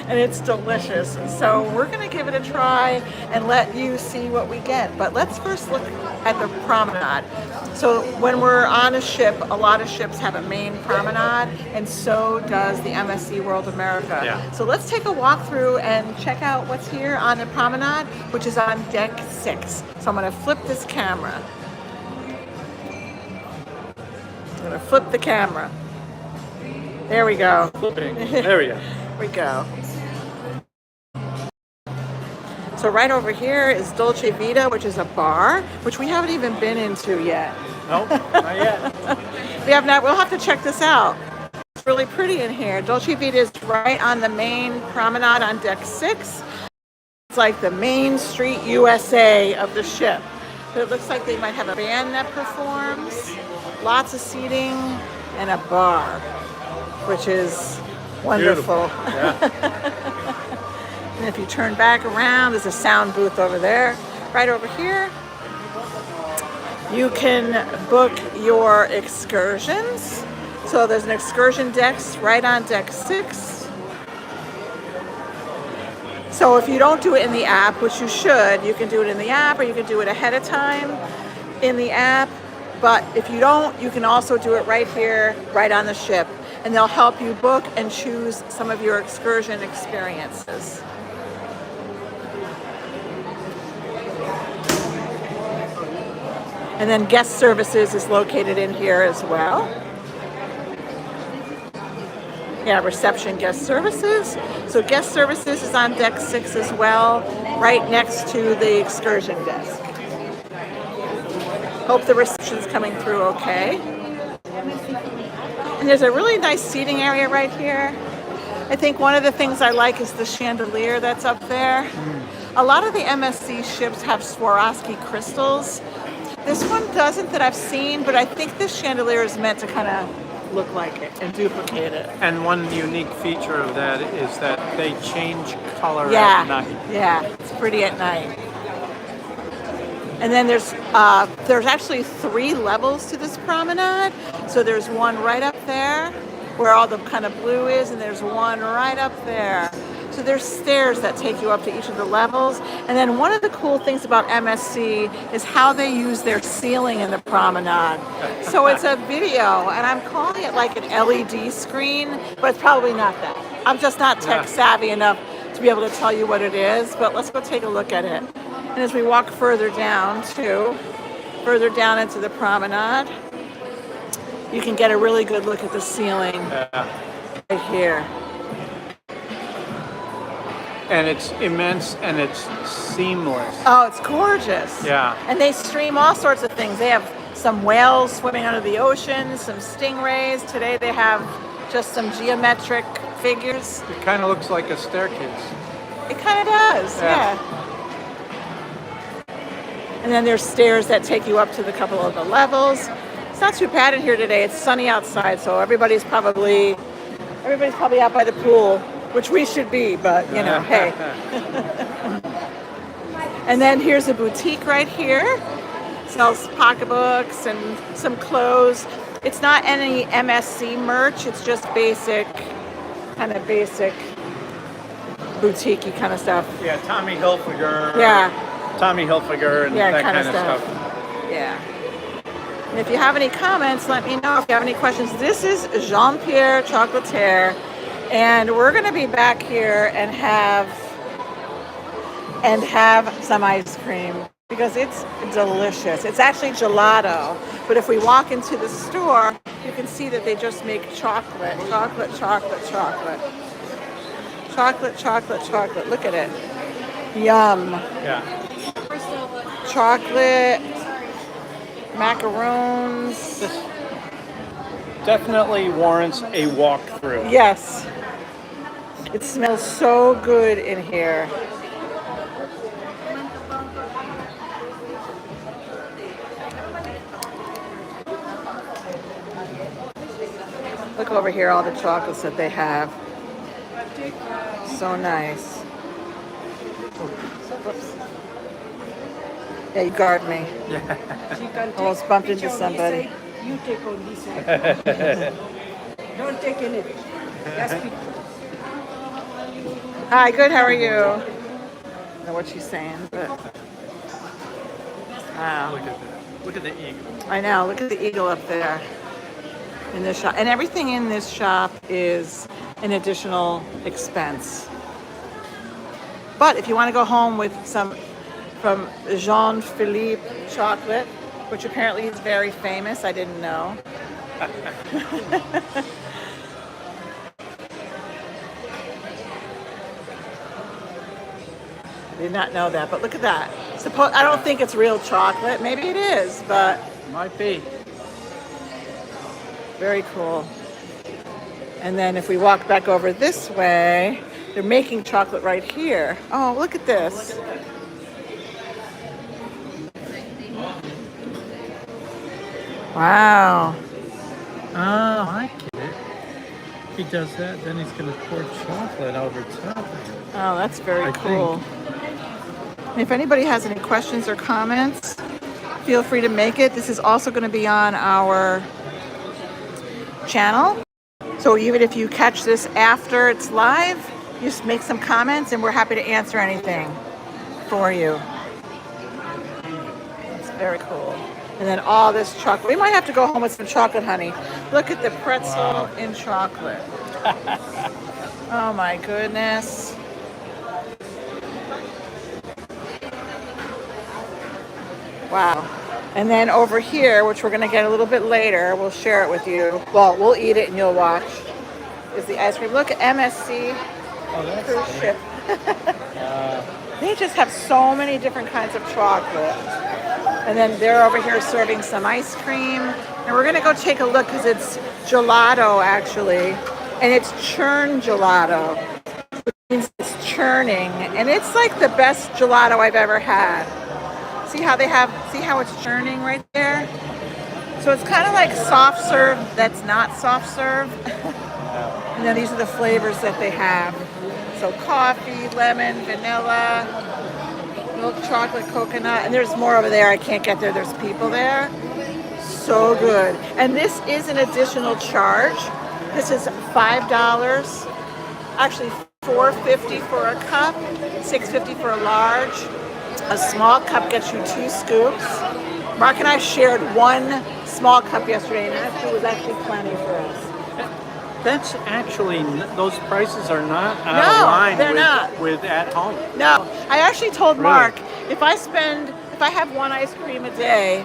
and it's delicious. So we're gonna give it a try and let you see what we get. But let's first look at the promenade. So when we're on a ship, a lot of ships have a main promenade, and so does the MSC World America. Yeah. So let's take a walk through and check out what's here on the promenade, which is on deck 6. So I'm gonna flip this camera. I'm gonna flip the camera. There we go. Flipping. There we go. There we go. So right over here is Dolce Vita, which is a bar, which we haven't even been into yet. Nope, not yet. We have not. We'll have to check this out. It's really pretty in here. Dolce Vita is right on the main promenade on deck 6. It's like the Main Street USA of the ship. But it looks like they might have a band that performs, lots of seating, and a bar, which is wonderful. Yeah. And if you turn back around, there's a sound booth over there. Right over here, you can book your excursions. So there's an excursion deck right on deck 6. So if you don't do it in the app, which you should, you can do it in the app or you can do it ahead of time in the app. But if you don't, you can also do it right here, right on the ship. And they'll help you book and choose some of your excursion experiences. And then guest services is located in here as well. Yeah, reception guest services. So guest services is on deck 6 as well, right next to the excursion desk. Hope the reception's coming through okay. And there's a really nice seating area right here. I think one of the things I like is the chandelier that's up there. A lot of the MSC ships have Swarovski crystals. This one doesn't that I've seen, but I think this chandelier is meant to kind of look like it and duplicate it. And one unique feature of that is that they change color Yeah, at night. yeah, it's pretty at night. And then there's actually 3 levels to this promenade. So there's one right up there where all the kind of blue is, and there's one right up there. So there's stairs that take you up to each of the levels. And then one of the cool things about MSC is how they use their ceiling in the promenade. So it's a video, and I'm calling it like an LED screen, but it's probably not that. I'm just not tech savvy enough to be able to tell you what it is, but let's go take a look at it. And as we walk further down into the promenade, you can get a really good look at the ceiling right here. And it's immense and it's seamless. Oh, it's gorgeous. Yeah. And they stream all sorts of things. They have some whales swimming under the ocean, some stingrays. Today they have just some geometric figures. It kind of looks like a staircase. It kind of does, yeah. And then there's stairs that take you up to the couple of the levels. It's not too bad in here today. It's sunny outside, so everybody's probably out by the pool, which we should be, but you know, hey. And then here's a boutique right here. Sells pocketbooks and some clothes. It's not any MSC merch. It's just basic boutique-y kind of stuff. Yeah, Tommy Hilfiger. Yeah. Tommy Hilfiger and that kind of stuff. Yeah. And if you have any comments, let me know. If you have any questions, this is Jean-Pierre Chocolatier, and we're going to be back here and have some ice cream because it's delicious. It's actually gelato, but if we walk into the store, you can see that they just make chocolate. Look at it. Yum. Yeah. Chocolate, macaroons. This definitely warrants a walkthrough. Yes. It smells so good in here. Look over here, all the chocolates that they have. So nice. Whoops. Yeah, you guard me. Almost bumped into somebody. You take on this side. Don't take anything. Just pick. Hi, good. How are you? I don't know what she's saying, but wow. Look at that. Look at the eagle. I know. Look at the eagle up there in this shop, and everything in this shop is an additional expense. But if you want to go home with some from Jean-Philippe chocolate, which apparently is very famous, I didn't know. I did not know that, but look at that. I don't think it's real chocolate. Maybe it is, but Might be. very cool. And then if we walk back over this way, they're making chocolate right here. Oh, look at this. Wow. Oh, I get it. He does that, then he's going to pour chocolate over top of it. Oh, that's very I cool. If anybody has any questions or comments, feel free to make it. This is also going to be on our channel. So even if you catch this after it's live, you just make some comments and we're happy to answer anything for you. It's very cool. And then all this chocolate. We might have to go home with some chocolate, honey. Look at the pretzel in chocolate. Oh my goodness. Wow. And then over here, which we're going to get a little bit later, we'll share it with you. Well, we'll eat it and you'll watch, is the ice cream. Look at MSC cruise ship. They just have so many different kinds of chocolate. And then they're over here serving some ice cream. And we're going to go take a look because it's gelato, actually. And it's churn gelato, which means it's churning. And it's like the best gelato I've ever had. See how it's churning right there? So it's kind of like soft serve that's not soft serve. And then these are the flavors that they have. So coffee, lemon, vanilla, milk chocolate, coconut, and there's more over there. I can't get there. There's people there. So good. And this is an additional charge. This is $5. Actually, $4.50 for a cup, $6.50 for a large. A small cup gets you 2 scoops. Mark and I shared 1 small cup yesterday, and it was actually plenty for us. That's actually, those prices are not out of line they're not. with at home. No, I actually told Really? Mark if I have 1 ice cream a day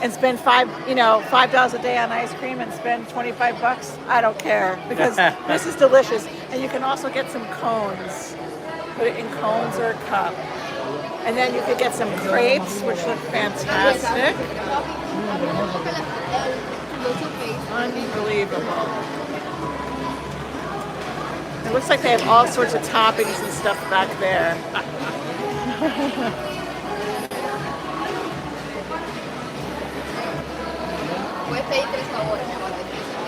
and spend $5 a day on ice cream and spend $25, I don't care because this is delicious. And you can also get some cones. Put it in cones or a cup. And then you could get some crepes, which look fantastic. Unbelievable. It looks like they have all sorts of toppings and stuff back there.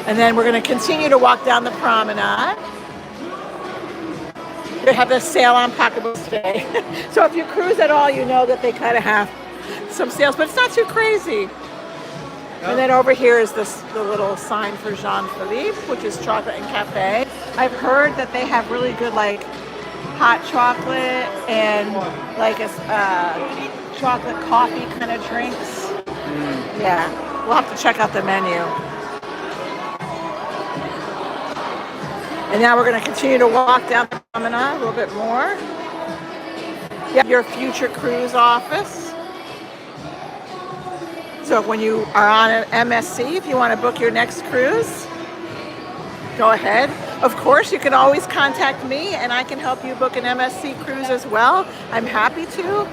And then we're going to continue to walk down the promenade. They have the sale on pocketbooks today. So if you cruise at all, you know that they kind of have some sales, but it's not too crazy. And then over here is the little sign for Jean-Philippe, which is chocolate and cafe. I've heard that they have really good like hot chocolate and like a chocolate coffee kind of drinks. Yeah, we'll have to check out the menu. And now we're going to continue to walk down the promenade a little bit more. You have your future cruise office. So when you are on an MSC, if you want to book your next cruise, go ahead. Of course, you can always contact me and I can help you book an MSC cruise as well. I'm happy to.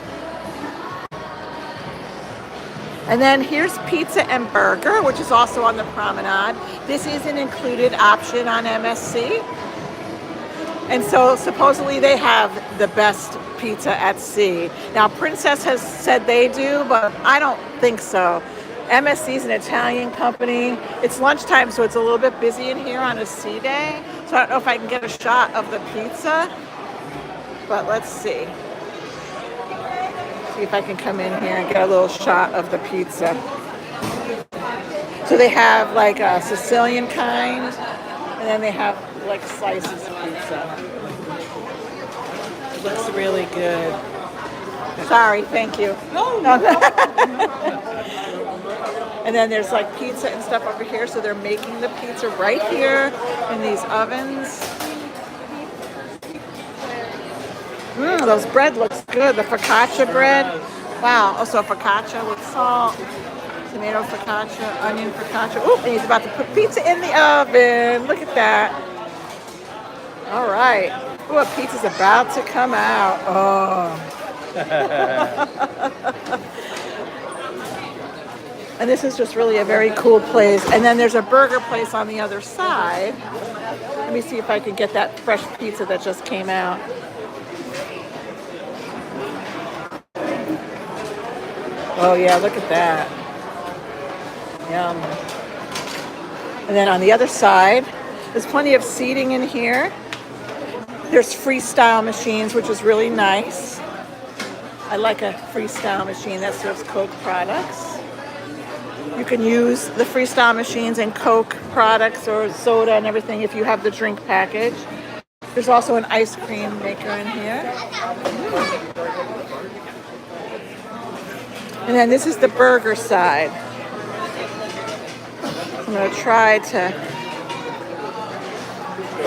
And then here's pizza and burger, which is also on the promenade. This is an included option on MSC. And so supposedly they have the best pizza at sea. Now Princess has said they do, but I don't think so. MSC is an Italian company. It's lunchtime, so it's a little bit busy in here on a sea day. So I don't know if I can get a shot of the pizza, but let's see. See if I can come in here and get a little shot of the pizza. So they have like a Sicilian kind, and then they have like slices of pizza. It looks really good. Sorry, thank you. And then there's like pizza and stuff over here. So they're making the pizza right here in these ovens. Those bread looks good. The focaccia bread. Wow. Also focaccia with salt. Tomato focaccia, onion focaccia. Ooh, and he's about to put pizza in the oven. Look at that. All right. Ooh, a pizza's about to come out. Oh. And this is just really a very cool place. And then there's a burger place on the other side. Let me see if I can get that fresh pizza that just came out. Oh yeah, look at that. Yum. And then on the other side, there's plenty of seating in here. There's freestyle machines, which is really nice. I like a freestyle machine that serves Coke products. You can use the freestyle machines and Coke products or soda and everything if you have the drink package. There's also an ice cream maker in here. And then this is the burger side. I'm going to try to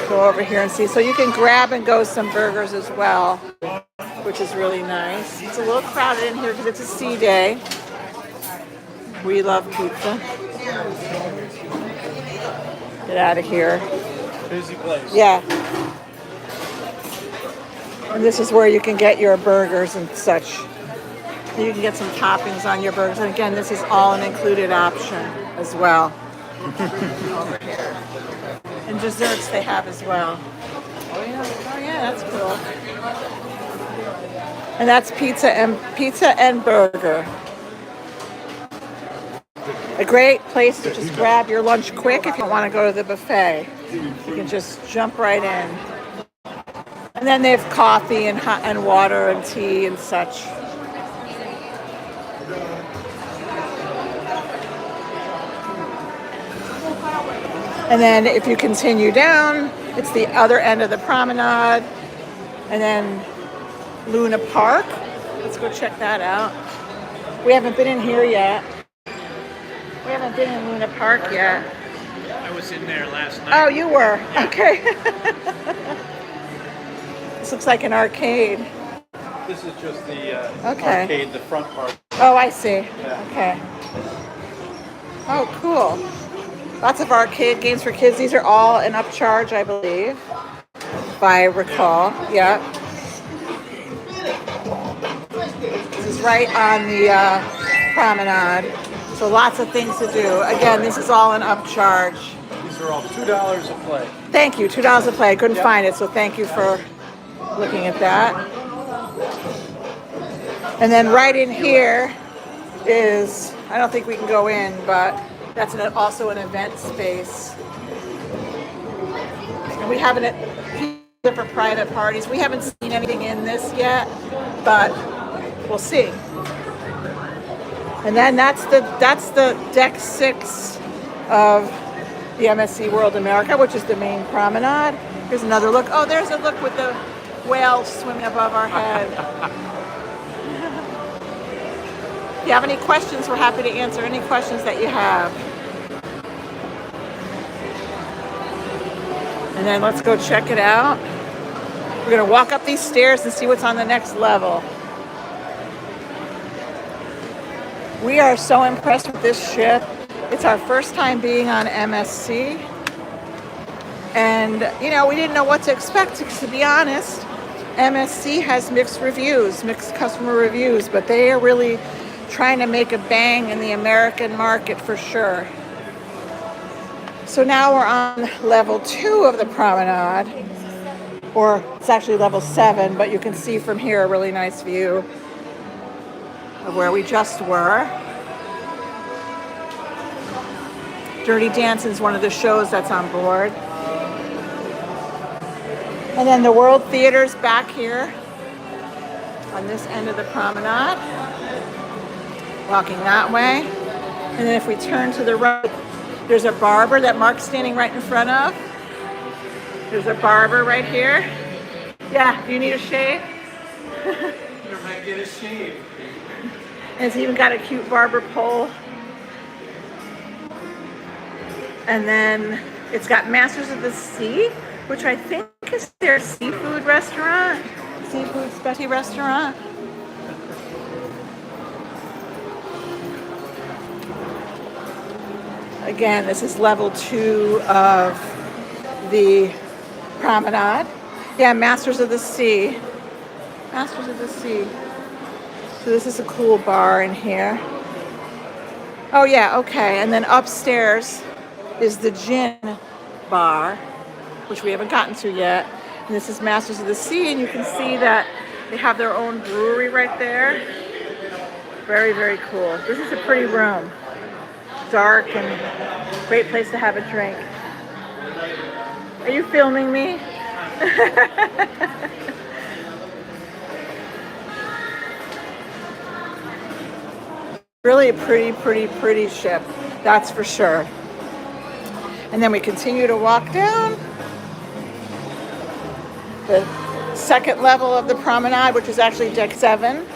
go over here and see. So you can grab and go some burgers as well, which is really nice. It's a little crowded in here because it's a C day. We love pizza. Get out of here. Busy place. Yeah. And this is where you can get your burgers and such. You can get some toppings on your burgers. And again, this is all an included option as well. Over here. And desserts they have as well. Oh yeah, that's cool. And that's pizza and burger. A great place to just grab your lunch quick if you want to go to the buffet. You can just jump right in. And then they have coffee and hot and water and tea and such. And then if you continue down, it's the other end of the promenade. And then Luna Park. Let's go check that out. We haven't been in here yet. We haven't been in Luna Park yet. I was in there last night. Oh, you were? Yeah. Okay. This looks like an arcade. This is just the arcade, the front part. Oh, I see. Yeah. Okay. Oh, cool. Lots of arcade games for kids. These are all an upcharge, I believe, if I recall. Yeah. This is right on the promenade. So lots of things to do. Again, this is all an upcharge. These are all $2 a play. Thank you. $2 a play. I couldn't find it, so thank you for looking at that. And then right in here is, I don't think we can go in, but that's also an event space. And we have it for private parties. We haven't seen anything in this yet, but we'll see. And then that's the deck 6 of the MSC World America, which is the main promenade. Here's another look. Oh, there's a look with the whale swimming above our head. If you have any questions, we're happy to answer any questions that you have. And then let's go check it out. We're going to walk up these stairs and see what's on the next level. We are so impressed with this ship. It's our first time being on MSC. And, we didn't know what to expect, because to be honest, MSC has mixed customer reviews, but they are really trying to make a bang in the American market for sure. So now we're on level 2 of the promenade, or it's actually level 7, but you can see from here a really nice view of where we just were. Dirty Dancing is one of the shows that's on board. And then the World Theater's back here on this end of the promenade. Walking that way. And then if we turn to the right, there's a barber that Mark's standing right in front of. There's a barber right here. Yeah, do you need a shave? You might get a shave. And it's even got a cute barber pole. And then it's got Masters of the Sea, which I think is their seafood restaurant, seafood specialty restaurant. Again, this is level 2 of the Promenade. Yeah, Masters of the Sea. Masters of the Sea. So this is a cool bar in here. Oh yeah, okay. And then upstairs is the gin bar, which we haven't gotten to yet. And this is Masters of the Sea, and you can see that they have their own brewery right there. Very, very cool. This is a pretty room. Dark and great place to have a drink. Are you filming me? Really a pretty ship, that's for sure. And then we continue to walk down the second level of the promenade, which is actually deck 7.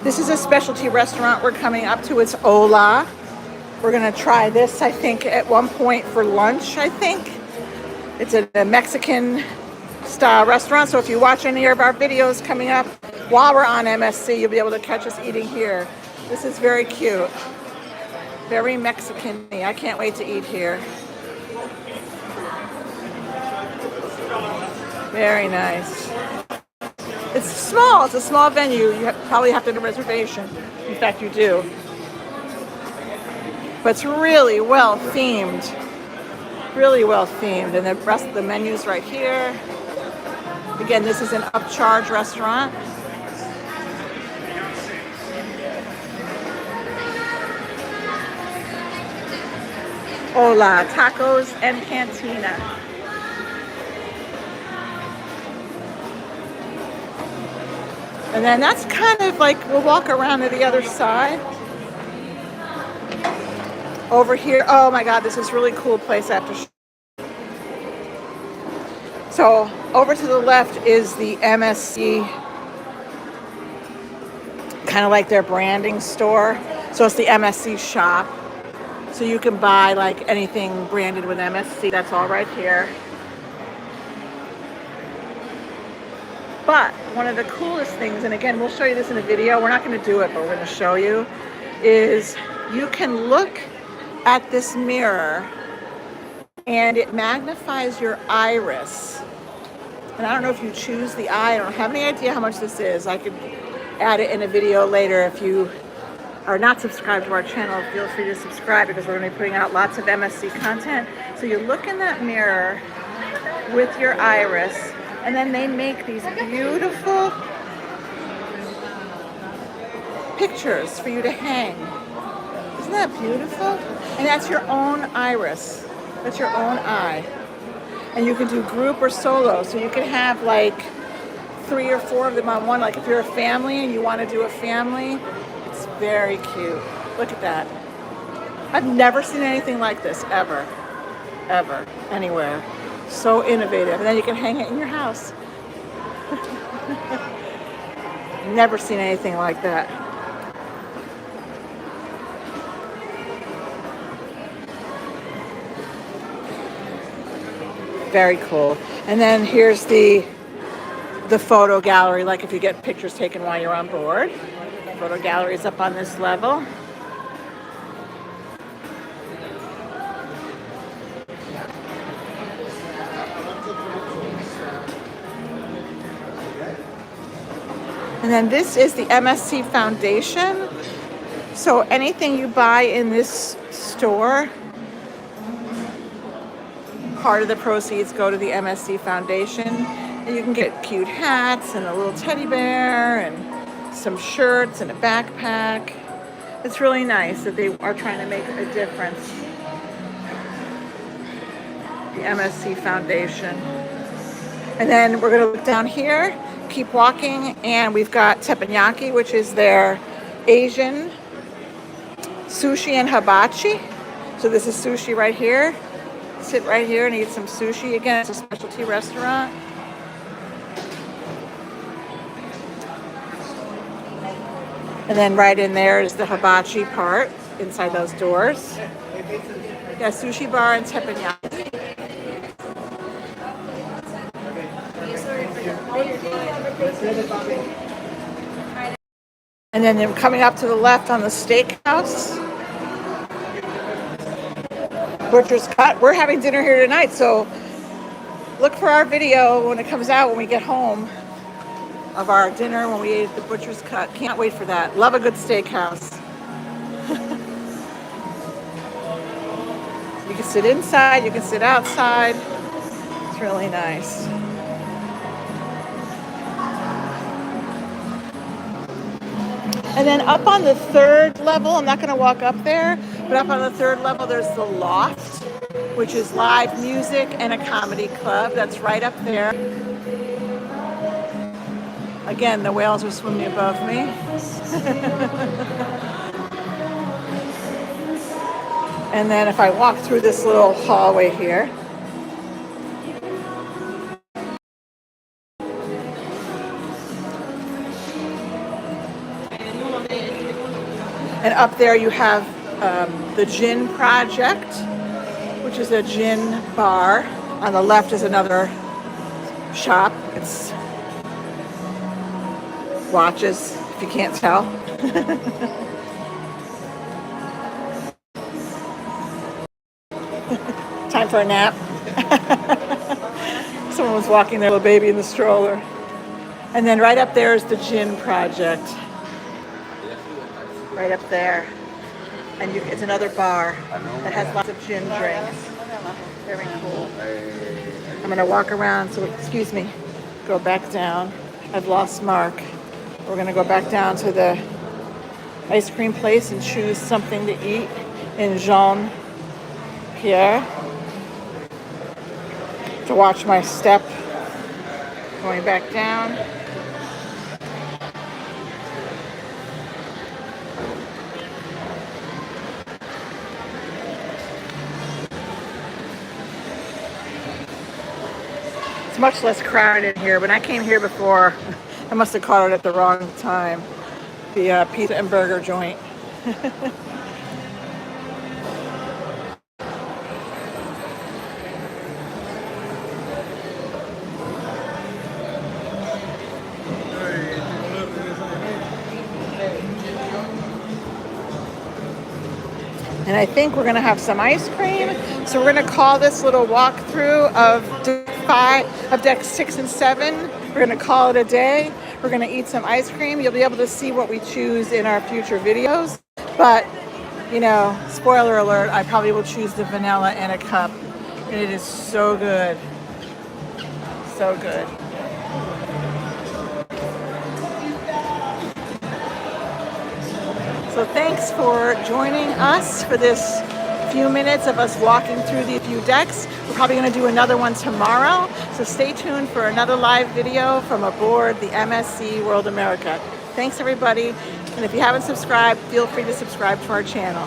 This is a specialty restaurant we're coming up to. It's Hola. We're gonna try this, I think, at one point for lunch, I think. It's a Mexican style restaurant, so if you watch any of our videos coming up while we're on MSC, you'll be able to catch us eating here. This is very cute. Very Mexican-y. I can't wait to eat here. Very nice. It's small. It's a small venue. You probably have to do a reservation. In fact, you do. But it's really well themed. Really well themed. And the rest of the menu's right here. Again, this is an upcharge restaurant. Hola, tacos and cantina. And then that's kind of like, we'll walk around to the other side. Over here, oh my God, this is a really cool place after. So over to the left is the MSC, kind of like their branding store. So it's the MSC shop. So you can buy like anything branded with MSC, that's all right here. But one of the coolest things, and again, we'll show you this in a video, we're not gonna do it, but we're gonna show you, is you can look at this mirror and it magnifies your iris. And I don't know if you choose the eye, I don't have any idea how much this is. I could add it in a video later. If you are not subscribed to our channel, feel free to subscribe because we're gonna be putting out lots of MSC content. So you look in that mirror with your iris, and then they make these beautiful pictures for you to hang. Isn't that beautiful? And that's your own iris. That's your own eye. And you can do group or solo. So you can have like 3 or 4 of them on one. Like if you're a family and you want to do a family, it's very cute. Look at that. I've never seen anything like this ever, anywhere. So innovative. And then you can hang it in your house. Never seen anything like that. Very cool. And then here's the photo gallery, like if you get pictures taken while you're on board. The photo gallery is up on this level. And then this is the MSC Foundation. So anything you buy in this store, part of the proceeds go to the MSC Foundation. And you can get cute hats and a little teddy bear and some shirts and a backpack. It's really nice that they are trying to make a difference. The MSC Foundation. And then we're gonna look down here, keep walking, and we've got teppanyaki, which is their Asian sushi and hibachi. So this is sushi right here. Sit right here and eat some sushi. Again, it's a specialty restaurant. And then right in there is the hibachi part inside those doors. Yeah, sushi bar and teppanyaki. And then coming up to the left on the steakhouse, Butcher's Cut. We're having dinner here tonight, so look for our video when it comes out when we get home of our dinner when we ate at the Butcher's Cut. Can't wait for that. Love a good steakhouse. You can sit inside, you can sit outside. It's really nice. And then up on the third level, I'm not going to walk up there, but up on the third level, there's the Loft, which is live music and a comedy club. That's right up there. Again, the whales are swimming above me. And then if I walk through this little hallway here, and up there you have the Gin Project, which is a gin bar. On the left is another shop. It's watches, if you can't tell. Time for a nap. Someone was walking their little baby in the stroller. And then right up there is the Gin Project. Right up there. And it's another bar that has lots of gin drinks. Very cool. I'm going to walk around, so excuse me, go back down. I've lost Mark. We're going to go back down to the ice cream place and choose something to eat in Jean Pierre. To watch my step going back down. It's much less crowded in here. When I came here before, I must have caught it at the wrong time. The pizza and burger joint. And I think we're going to have some ice cream. So we're going to call this little walkthrough of deck 6 and 7. We're going to call it a day. We're going to eat some ice cream. You'll be able to see what we choose in our future videos. But, you know, spoiler alert, I probably will choose the vanilla in a cup. And it is so good. So good. So thanks for joining us for this few minutes of us walking through the few decks. We're probably going to do another one tomorrow. So stay tuned for another live video from aboard the MSC World America. Thanks everybody. And if you haven't subscribed, feel free to subscribe to our channel.